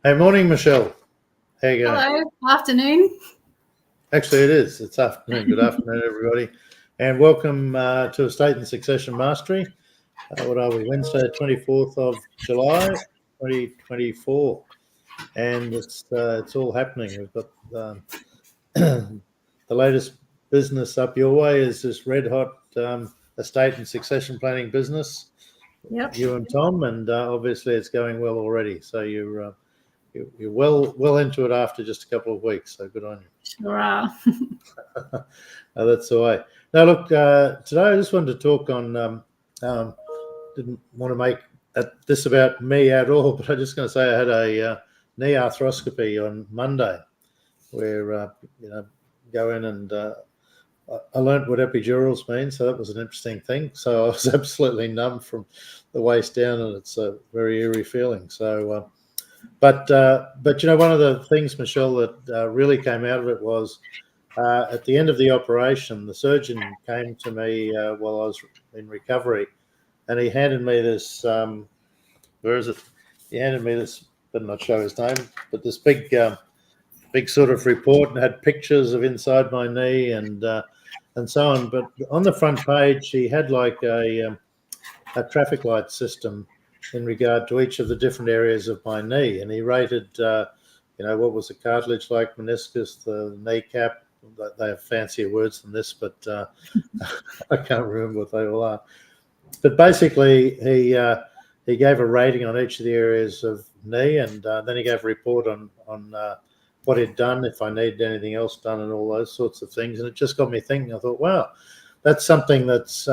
Hey, morning, Michelle. How you going? Hello, afternoon. Actually, it is. It's afternoon. Good afternoon, everybody, and welcome to Estate and Succession Mastery. What are we? Wednesday, 24th of July, 2024, and it's all happening. We've got the latest business up your way is this red hot estate and succession planning business. Yep, You and Tom, and obviously it's going well already. So you're well into it after just a couple of weeks. So good on you. sure are. That's the way. Now, look, today I just wanted to talk on. Didn't want to make this about me at all, but I'm just going to say I had a knee arthroscopy on Monday, where go in and I learnt what epidurals mean, so that was an interesting thing. So I was absolutely numb from the waist down, and it's a very eerie feeling. So. But one of the things, Michelle, that really came out of it was at the end of the operation, the surgeon came to me while I was in recovery, and he handed me this. Where is it? He handed me this. Better not show his name, but this big sort of report, and had pictures of inside my knee and so on. But on the front page, he had like a traffic light system in regard to each of the different areas of my knee, and he rated, what was the cartilage like, meniscus, the kneecap. They have fancier words than this, but I can't remember what they all are. But basically, he gave a rating on each of the areas of knee, and then he gave a report on what he'd done, if I needed anything else done, and all those sorts of things. And it just got me thinking. I thought, wow, that's something that's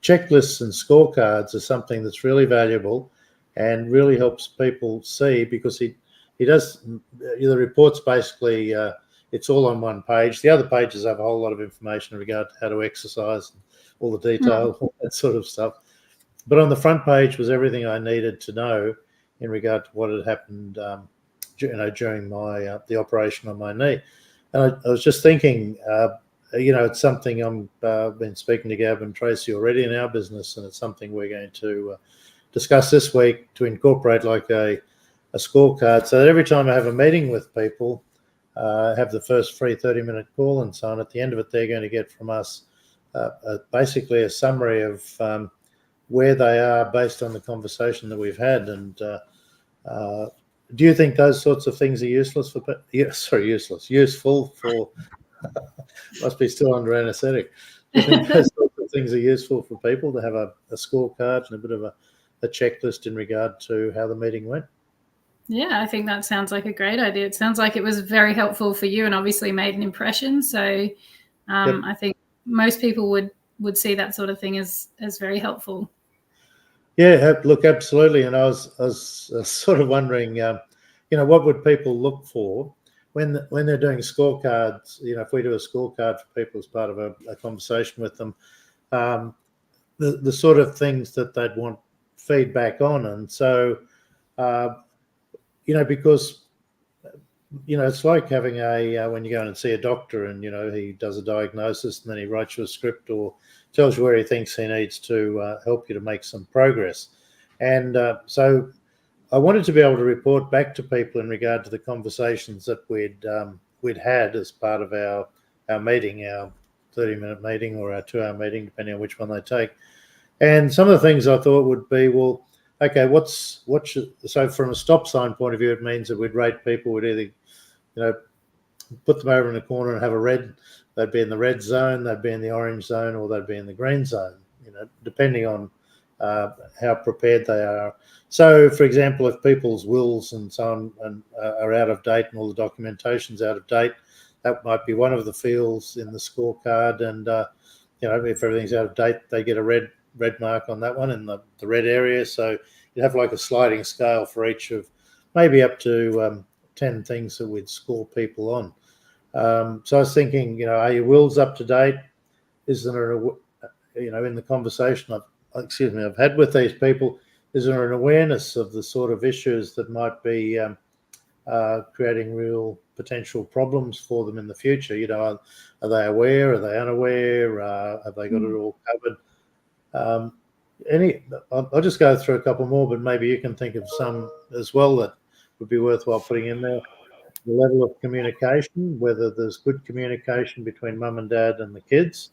checklists and scorecards are something that's really valuable and really helps people see, because he does the reports basically it's all on one page. The other pages have a whole lot of information in regard to how to exercise and all the detail, all that sort of stuff. But on the front page was everything I needed to know in regard to what had happened during my the operation on my knee. And I was just thinking, it's something I've been speaking to Gab and Tracy already in our business, and it's something we're going to discuss this week, to incorporate like a scorecard, so that every time I have a meeting with people, have the first free 30-minute call and so on, at the end of it, they're going to get from us basically a summary of where they are based on the conversation that we've had. And do you think those sorts of things are useful for must be still under anaesthetic. Do you think those sorts of things are useful for people to have a scorecard and a bit of a checklist in regard to how the meeting went? Yeah, I think that sounds like a great idea. It sounds like it was very helpful for you and obviously made an impression. So Yep. I think most people would see that sort of thing as very helpful. Yeah, look, absolutely. And I was sort of wondering, what would people look for when they're doing scorecards? If we do a scorecard for people as part of a conversation with them, the sort of things that they'd want feedback on. And so, because it's like having when you go in and see a doctor, and he does a diagnosis, and then he writes you a script or tells you where he thinks he needs to help you to make some progress. And so I wanted to be able to report back to people in regard to the conversations that we'd had as part of our meeting, our 30-minute meeting or our 2-hour meeting, depending on which one they take. And some of the things I thought would be, well, okay, so from a stop sign point of view, it means that we'd rate people. We'd either, put them over in a corner and have a red. They'd be in the red zone, they'd be in the orange zone, or they'd be in the green zone, depending on how prepared they are. So, for example, if people's wills and so on are out of date and all the documentation's out of date, that might be one of the fields in the scorecard. And, if everything's out of date, they get a red mark on that one in the red area. So you have like a sliding scale for each of maybe up to 10 things that we'd score people on. So I was thinking, are your wills up to date? Is there, in the conversation I've had with these people, is there an awareness of the sort of issues that might be creating real potential problems for them in the future? Are they aware? Are they unaware? Have they got it all covered? I'll just go through a couple more, but maybe you can think of some as well that would be worthwhile putting in there. The level of communication, whether there's good communication between mum and dad and the kids,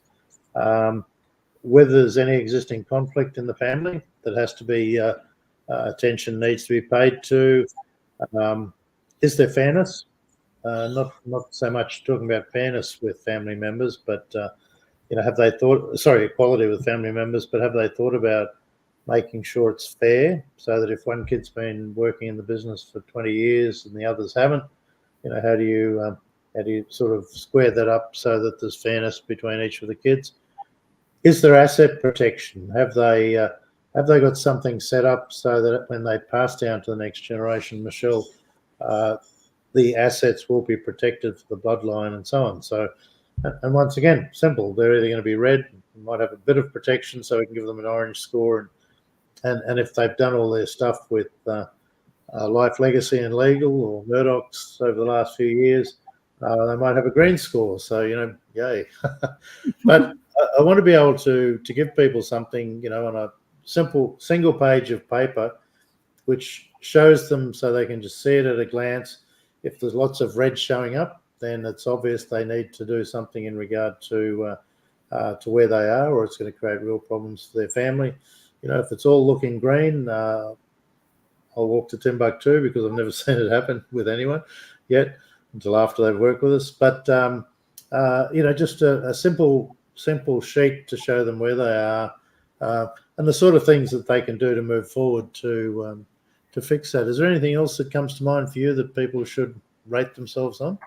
whether there's any existing conflict in the family that has to be attention needs to be paid to. Is there fairness? Not so much talking about fairness with family members, but have they thought? Sorry, equality with family members, but have they thought about making sure it's fair, so that if one kid's been working in the business for 20 years and the others haven't, how do you sort of square that up so that there's fairness between each of the kids? Is there asset protection? Have they got something set up so that when they pass down to the next generation, Michelle, the assets will be protected for the bloodline and so on? So, and once again, simple. They're either going to be red, might have a bit of protection, so we can give them an orange score, and if they've done all their stuff with Life Legacy and Legal or Murdoch's over the last few years, they might have a green score. So, yay. But I want to be able to give people something, on a simple single page of paper, which shows them so they can just see it at a glance. If there's lots of red showing up, then it's obvious they need to do something in regard to where they are, or it's going to create real problems for their family. If it's all looking green, I'll walk to Timbuktu, because I've never seen it happen with anyone yet until after they've worked with us. But just a simple sheet to show them where they are, and the sort of things that they can do to move forward to fix that. Is there anything else that comes to mind for you that people should rate themselves on?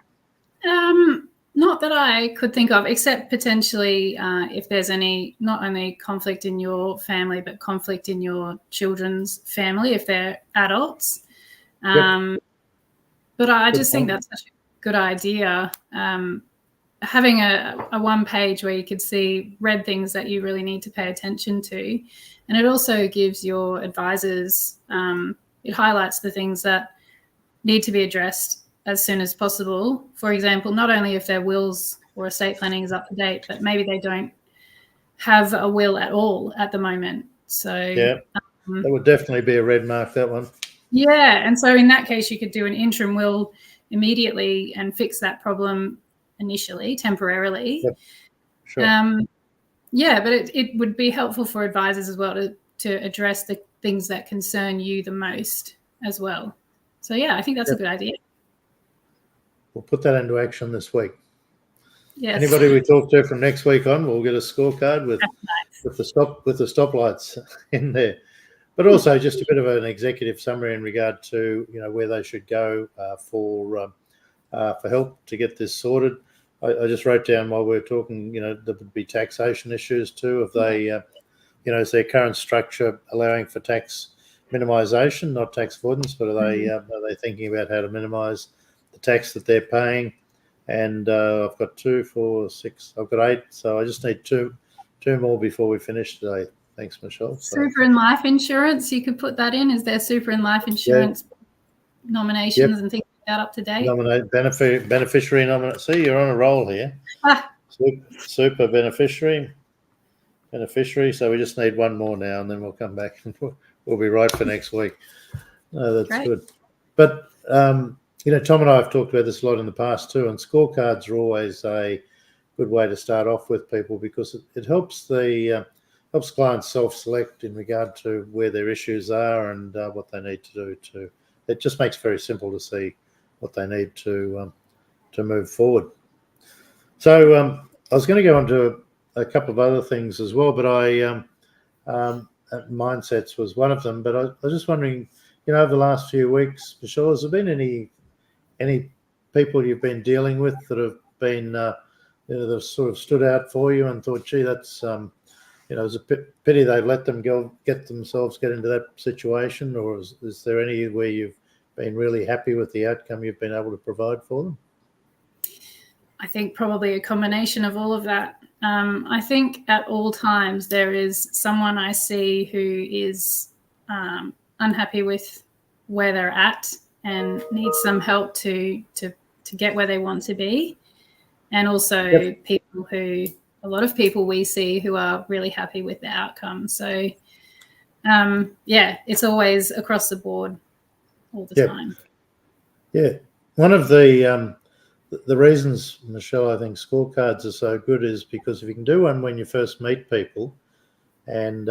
Not that I could think of, except potentially if there's any, not only conflict in your family, but conflict in your children's family if they're adults. But I just think that's such a good idea. Having a one page where you could see red things that you really need to pay attention to. And it also gives your advisors, it highlights the things that need to be addressed as soon as possible. For example, not only if their wills or estate planning is up to date, but maybe they don't have a will at all at the moment. So yeah, that would definitely be a red mark, that one. Yeah, and so in that case, you could do an interim will immediately and fix that problem initially, temporarily. Yep. Sure. But it would be helpful for advisors as well to address the things that concern you the most as well. So yeah, I think that's a good idea. We'll put that into action this week. Yes. Anybody we talk to from next week on, we'll get a scorecard with the stoplights in there. But also just a bit of an executive summary in regard to where they should go for help to get this sorted. I just wrote down while we were talking, there would be taxation issues too. If they, is their current structure allowing for tax minimisation, not tax avoidance, but are they thinking about how to minimise the tax that they're paying? And I've got 2, 4, 6. I've got 8, so I just need two more before we finish today. Thanks, Michelle. Super and life insurance, you could put that in. Is there super and life insurance nominations and things like that up to date? Nominate beneficiary nominate. See, you're on a roll here. Super beneficiary. So we just need one more now, and then we'll come back and we'll be right for next week. No, that's great. Good. But Tom and I have talked about this a lot in the past too, and scorecards are always a good way to start off with people, because it helps helps clients self-select in regard to where their issues are and what they need to do. It just makes it very simple to see what they need to move forward. So I was going to go on to a couple of other things as well, but mindsets was one of them. But I was just wondering, over the last few weeks, Michelle, has there been any people you've been dealing with that have been that have sort of stood out for you and thought, gee, that's it's a pity they've let them get into that situation? Or is there any where you've been really happy with the outcome you've been able to provide for them? I think probably a combination of all of that. I think at all times there is someone I see who is unhappy with where they're at and needs some help to get where they want to be. And also a lot of people we see who are really happy with the outcome. So, it's always across the board all the time. Yeah, one of the reasons, Michelle, I think scorecards are so good is because if you can do one when you first meet people, and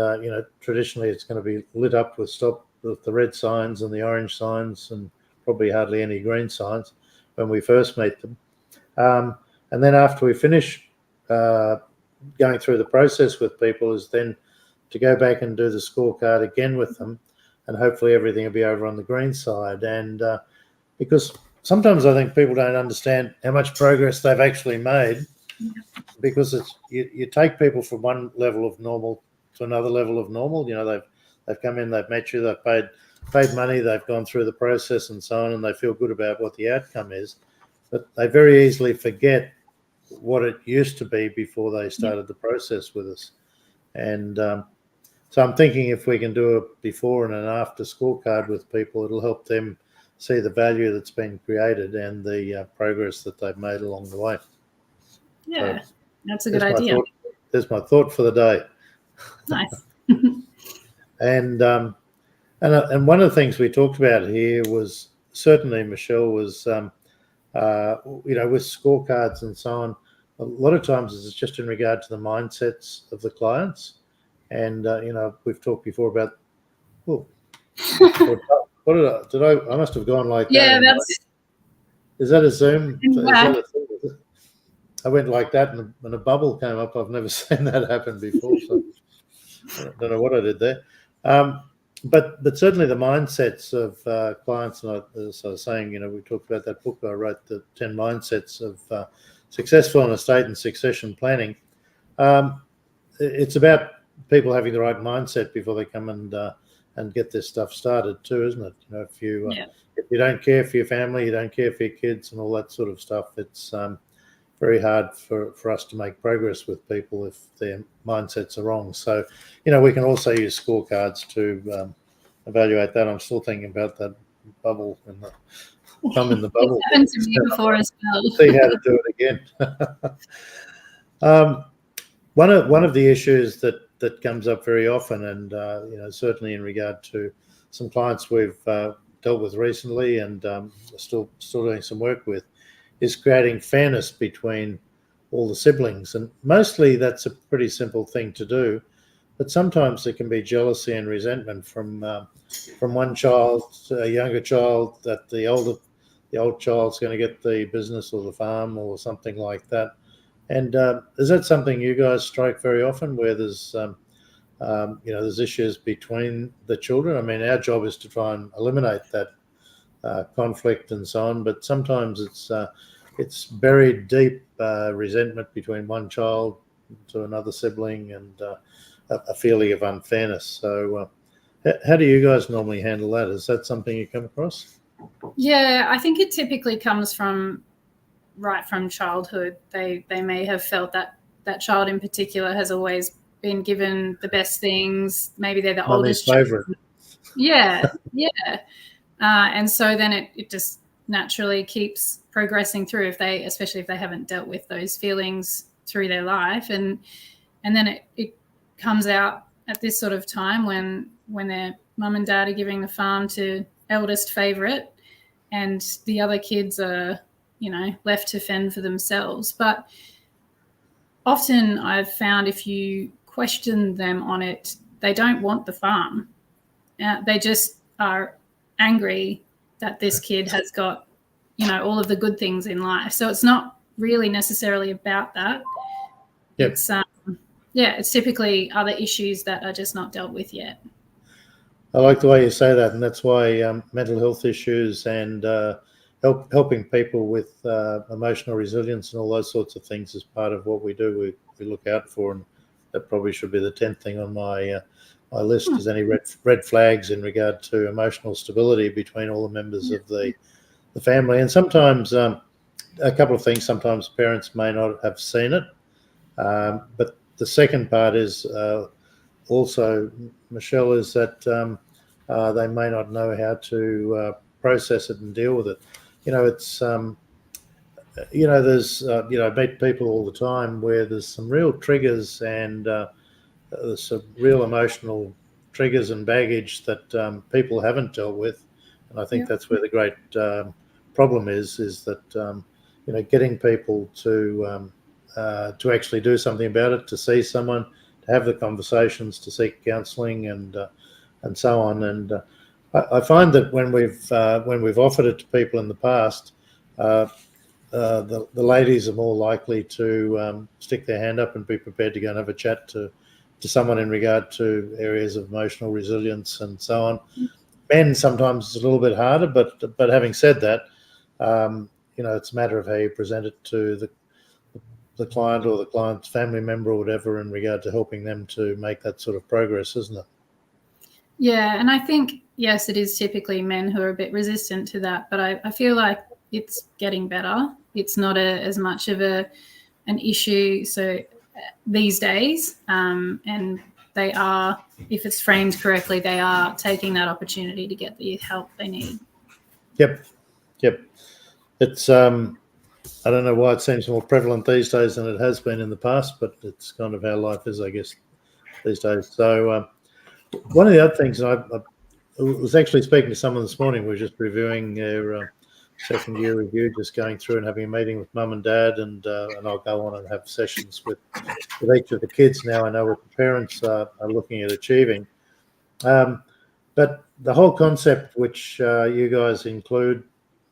traditionally it's going to be lit up with the red signs and the orange signs, and probably hardly any green signs when we first meet them. And then after we finish going through the process with people, is then to go back and do the scorecard again with them, and hopefully everything will be over on the green side. And because sometimes I think people don't understand how much progress they've actually made, because it's you take people from one level of normal to another level of normal. They've come in, they've met you, they've paid money, they've gone through the process and so on, and they feel good about what the outcome is. But they very easily forget what it used to be before they started the process with us. And so I'm thinking if we can do a before and an after scorecard with people, it'll help them see the value that's been created and the progress that they've made along the way. Yeah, So that's a good idea. There's my thought for the day. Nice. And one of the things we talked about here was certainly, Michelle, was with scorecards and so on. A lot of times it's just in regard to the mindsets of the clients, and we've talked before about. Well, what did I must have gone like that. Yeah, that's. Is that a Zoom? Is that a thing? I went like that, and a bubble came up. I've never seen that happen before, so I don't know what I did there. But certainly the mindsets of clients, and as I was saying, we talked about that book I wrote, the 10 mindsets of successful in estate and succession planning. It's about people having the right mindset before they come and get this stuff started too, isn't it? If you don't care for your family, you don't care for your kids and all that sort of stuff, it's very hard for us to make progress with people if their mindsets are wrong. So, we can also use scorecards to evaluate that. I'm still thinking about that bubble and the thumb in the bubble. It's happened to me before as well. See how to do it again. One of the issues that comes up very often, and certainly in regard to some clients we've dealt with recently and still doing some work with, is creating fairness between all the siblings. And mostly that's a pretty simple thing to do, but sometimes there can be jealousy and resentment from one child to a younger child, that the old child's going to get the business or the farm or something like that. And is that something you guys strike very often, where there's there's issues between the children? I mean, our job is to try and eliminate that conflict and so on, but sometimes it's buried deep resentment between one child to another sibling, and a feeling of unfairness. So how do you guys normally handle that? Is that something you come across? Yeah, I think it typically comes right from childhood. They may have felt that child in particular has always been given the best things. Maybe they're the oldest favorite. Yeah. And so then it just naturally keeps progressing through, especially if they haven't dealt with those feelings through their life, and then it comes out at this sort of time when their mum and dad are giving the farm to eldest favorite, and the other kids are left to fend for themselves. But often I've found if you question them on it, they don't want the farm. They just are angry that this kid has got, all of the good things in life. So it's not really necessarily about that. Yep. It's typically other issues that are just not dealt with yet. I like the way you say that, and that's why mental health issues and helping people with emotional resilience and all those sorts of things is part of what we do. We look out for, and that probably should be the 10th thing on my list. Is any red flags in regard to emotional stability between all the members of the family. And sometimes a couple of things. Sometimes parents may not have seen it, but the second part is also, Michelle, is that they may not know how to process it and deal with it. It's there's I meet people all the time where there's some real triggers, and there's some real emotional triggers and baggage that people haven't dealt with, and I think that's where the great problem is that getting people to actually do something about it, to see someone, to have the conversations, to seek counselling, and so on. And I find that when we've offered it to people in the past, the ladies are more likely to stick their hand up and be prepared to go and have a chat to someone in regard to areas of emotional resilience and so on. Men sometimes it's a little bit harder, but having said that, it's a matter of how you present it to the client or the client's family member or whatever in regard to helping them to make that sort of progress, isn't it? Yeah, and I think, yes, it is typically men who are a bit resistant to that, but I feel like it's getting better. It's not as much of an issue these days, and they are, if it's framed correctly, they are taking that opportunity to get the help they need. Yep. It's I don't know why it seems more prevalent these days than it has been in the past, but it's kind of how life is, I guess, these days. So one of the other things, I was actually speaking to someone this morning. We were just reviewing their second year review, just going through and having a meeting with mum and dad, and I'll go on and have sessions with each of the kids now. I know what the parents are looking at achieving. But the whole concept which you guys include,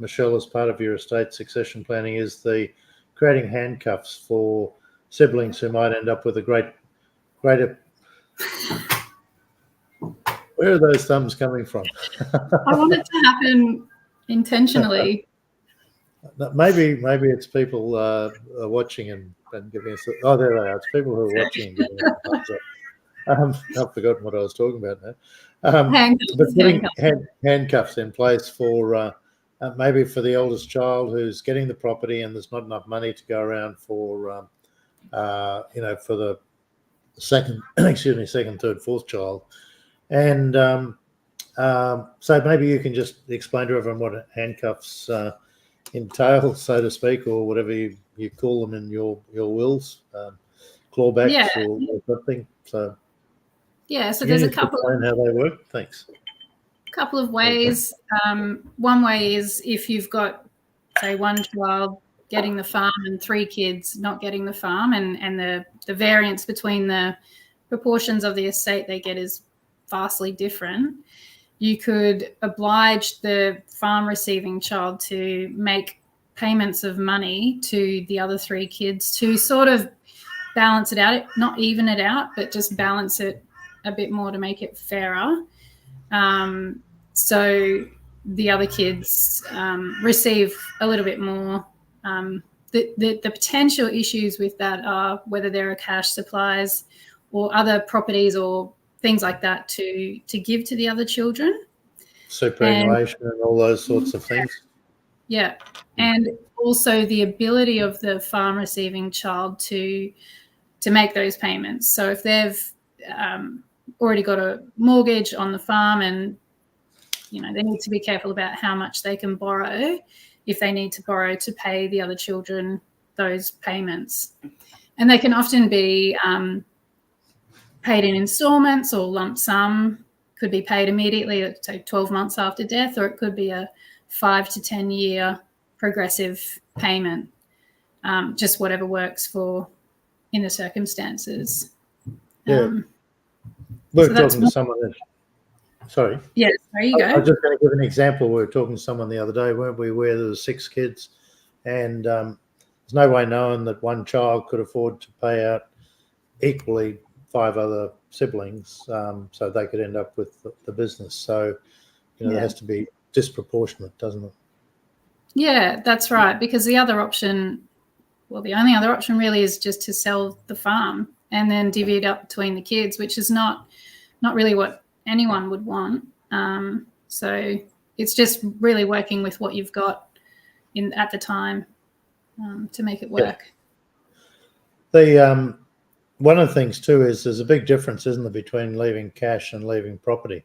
Michelle, as part of your estate succession planning, is the creating handcuffs for siblings who might end up with a greater. Where are those thumbs coming from? I want it to happen intentionally. Maybe it's people watching and giving us. Oh, there they are. It's people who are watching and giving us a thumbs up. I've forgotten what I was talking about now. But putting handcuffs in place for maybe for the eldest child who's getting the property and there's not enough money to go around for for the second, second, third, fourth child, and so maybe you can just explain to everyone what handcuffs entail, so to speak, or whatever you call them in your wills, clawbacks or something. So. Yeah, so there's a couple. Explain how they work. Thanks. Couple of ways. One way is if you've got, say, one child getting the farm and 3 kids not getting the farm, and the variance between the proportions of the estate they get is vastly different. You could oblige the farm receiving child to make payments of money to the other 3 kids to sort of balance it out, not even it out, but just balance it a bit more to make it fairer. So the other kids receive a little bit more. The potential issues with that are whether there are cash supplies or other properties or things like that to give to the other children. Superannuation and all those sorts of things. Yeah. And also the ability of the farm receiving child to make those payments. So if they've already got a mortgage on the farm and, they need to be careful about how much they can borrow if they need to borrow to pay the other children those payments. And they can often be paid in installments or lump sum, could be paid immediately, say 12 months after death, or it could be a 5 to 10 year progressive payment, just whatever works for in the circumstances. We're talking to someone. Sorry. Yes, there you go. I was just going to give an example. We were talking to someone the other day, weren't we, where there were 6 kids, and there's no way knowing that one child could afford to pay out equally 5 other siblings, so they could end up with the business. So, there has to be disproportionate, doesn't it? Yeah, that's right. Because the only other option really is just to sell the farm and then divvy it up between the kids, which is not really what anyone would want. So it's just really working with what you've got at the time to make it work. The one of the things too is there's a big difference, isn't there, between leaving cash and leaving property?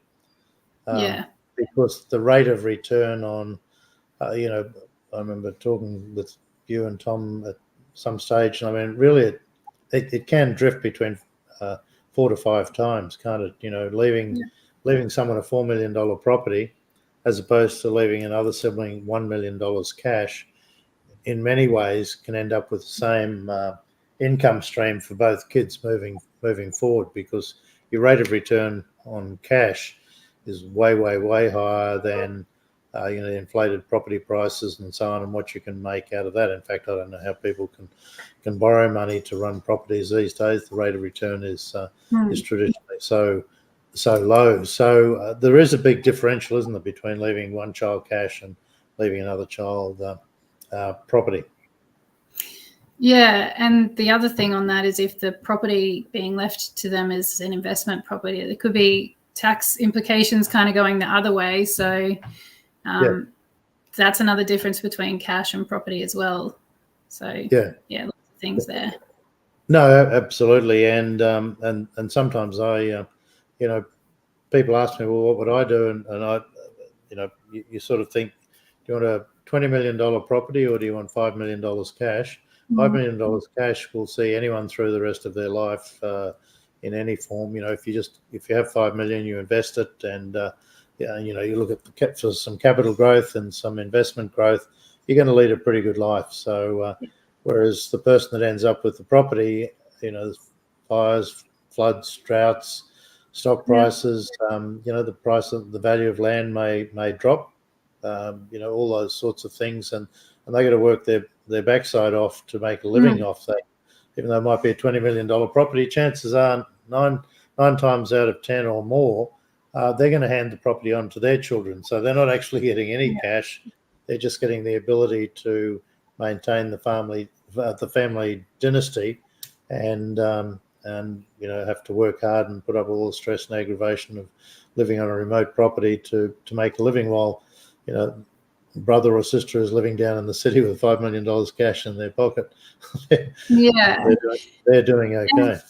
Because the rate of return on, I remember talking with you and Tom at some stage, and I mean, really, it can drift between 4 to 5 times, can't it? Leaving someone a $4 million property as opposed to leaving another sibling $1 million cash, in many ways can end up with the same income stream for both kids moving forward, because your rate of return on cash is way higher than the inflated property prices and so on, and what you can make out of that. In fact, I don't know how people can borrow money to run properties these days. The rate of return is traditionally so low. So there is a big differential, isn't there, between leaving one child cash and leaving another child property. Yeah, and the other thing on that is if the property being left to them is an investment property, there could be tax implications kind of going the other way. So that's another difference between cash and property as well. So lots of things there. No, absolutely, and sometimes I, people ask me, well, what would I do? And I, you sort of think, do you want a $20 million property or do you want $5 million cash? $5 million cash will see anyone through the rest of their life in any form. If you have $5 million, you invest it, and you look at for some capital growth and some investment growth, you're going to lead a pretty good life. So whereas the person that ends up with the property, fires, floods, droughts, stock prices, the value of land may drop, all those sorts of things, and they got to work their backside off to make a living off that. Even though it might be a $20 million property, chances are nine times out of 10 or more, they're going to hand the property on to their children. So they're not actually getting any cash; they're just getting the ability to maintain the family dynasty, and have to work hard and put up all the stress and aggravation of living on a remote property to make a living, while brother or sister is living down in the city with $5 million cash in their pocket. They're doing okay. And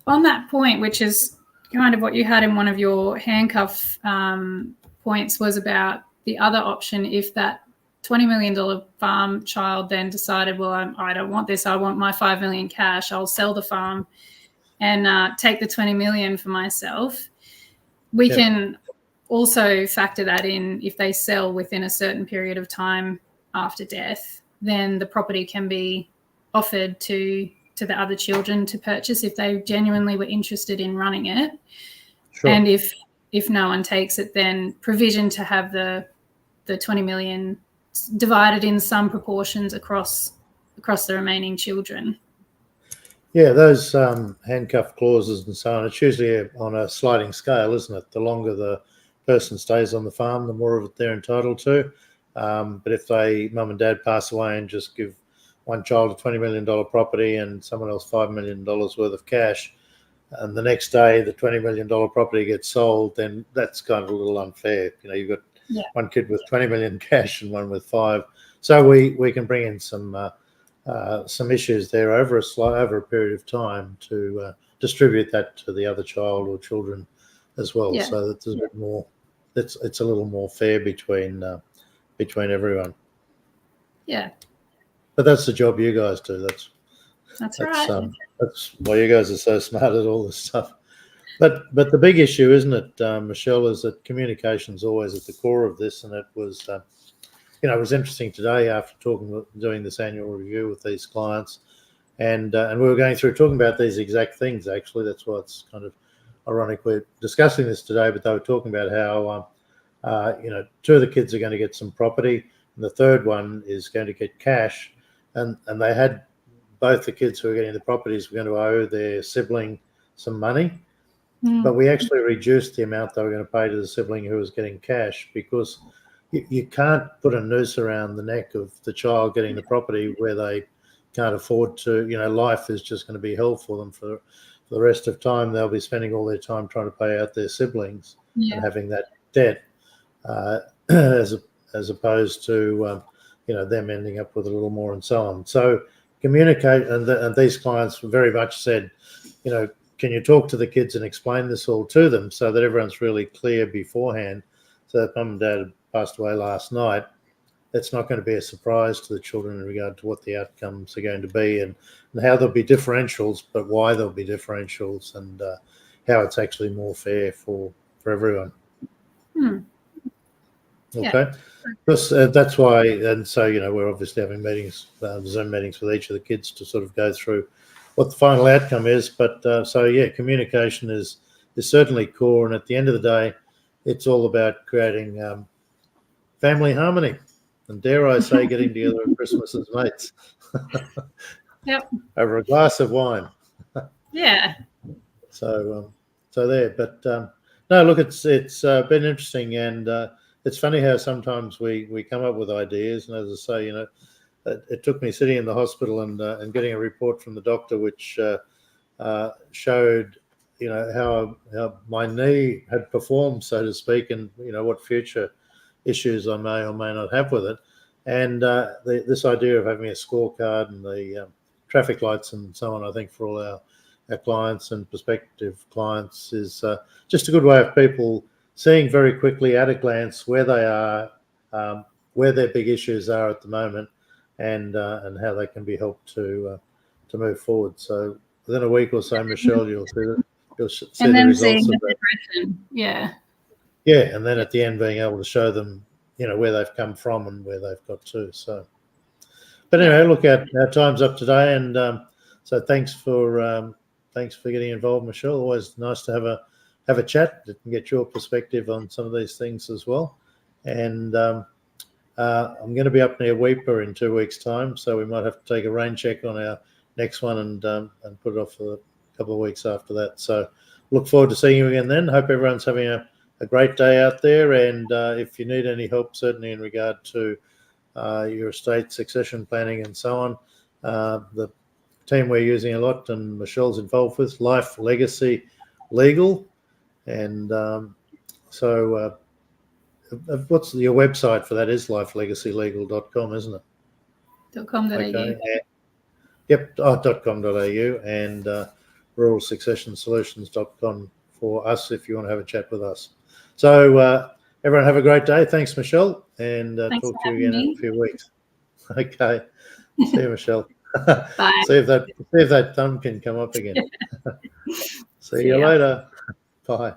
on that point, which is kind of what you had in one of your handcuff points, was about the other option. If that $20 million farm child then decided, well, I don't want this, I want my $5 million cash, I'll sell the farm and take the $20 million for myself. We can also factor that in. If they sell within a certain period of time after death, then the property can be offered to the other children to purchase if they genuinely were interested in running it. Sure. And if no one takes it, then provision to have the $20 million divided in some proportions across the remaining children. Yeah, those handcuff clauses and so on, it's usually on a sliding scale, isn't it? The longer the person stays on the farm, the more of it they're entitled to. But if mum and dad pass away and just give one child a $20 million property and someone else $5 million worth of cash, and the next day the $20 million property gets sold, then that's kind of a little unfair. You've got one kid with 20 million cash and one with 5. So we can bring in some issues there over a period of time to distribute that to the other child or children as well, so that there's a bit more. It's a little more fair between everyone. Yeah. But that's the job you guys do. That's right. That's why you guys are so smart at all this stuff. But the big issue, isn't it, Michelle, is that communication is always at the core of this, and it was. It was interesting today after doing this annual review with these clients, and we were going through talking about these exact things. Actually, that's why it's kind of ironic we're discussing this today. But they were talking about how 2 of the kids are going to get some property, and the third one is going to get cash, and they had both the kids who were getting the properties were going to owe their sibling some money, but we actually reduced the amount they were going to pay to the sibling who was getting cash, because you can't put a noose around the neck of the child getting the property where they can't afford to. Life is just going to be hell for them for the rest of time. They'll be spending all their time trying to pay out their siblings and having that debt, as opposed to them ending up with a little more and so on. So communicate, and these clients very much said, can you talk to the kids and explain this all to them so that everyone's really clear beforehand, so that mum and dad passed away last night, it's not going to be a surprise to the children in regard to what the outcomes are going to be, and how there'll be differentials, but why there'll be differentials, and how it's actually more fair for everyone. Okay. Because that's why, and so, we're obviously having meetings, Zoom meetings with each of the kids to sort of go through what the final outcome is. But communication is certainly core. And at the end of the day, it's all about creating family harmony. And dare I say, getting together at Christmas as mates. Yep. Over a glass of wine. Yeah. So there. But no, look, it's been interesting, and it's funny how sometimes we come up with ideas, and as I say, it took me sitting in the hospital and getting a report from the doctor, which showed, how my knee had performed, so to speak, and what future issues I may or may not have with it. And this idea of having a scorecard and the traffic lights and so on, I think for all our clients and prospective clients is just a good way of people seeing very quickly at a glance where they are, where their big issues are at the moment, and how they can be helped to move forward. So within a week or so, Michelle, you'll see the results of that. Yeah. Yeah, and then at the end, being able to show them, where they've come from and where they've got to. So, but anyway, look, our time's up today, and so thanks for getting involved, Michelle. Always nice to have a chat and get your perspective on some of these things as well. And I'm going to be up near Weeper in 2 weeks' time, so we might have to take a rain check on our next one and put it off for a couple of weeks after that. So look forward to seeing you again then. Hope everyone's having a great day out there, and if you need any help, certainly in regard to your estate succession planning and so on, the team we're using a lot and Michelle's involved with, Life Legacy Legal. And what's your website for that? Is lifelegacylegal.com, isn't it? .com.au. Okay. Yep, .com.au, and ruralsuccessionsolutions.com for us if you want to have a chat with us. So everyone have a great day. Thanks, Michelle, and talk to you again in a few weeks. Okay. See you, Michelle. Bye. See if that thumb can come up again. See you later. Bye.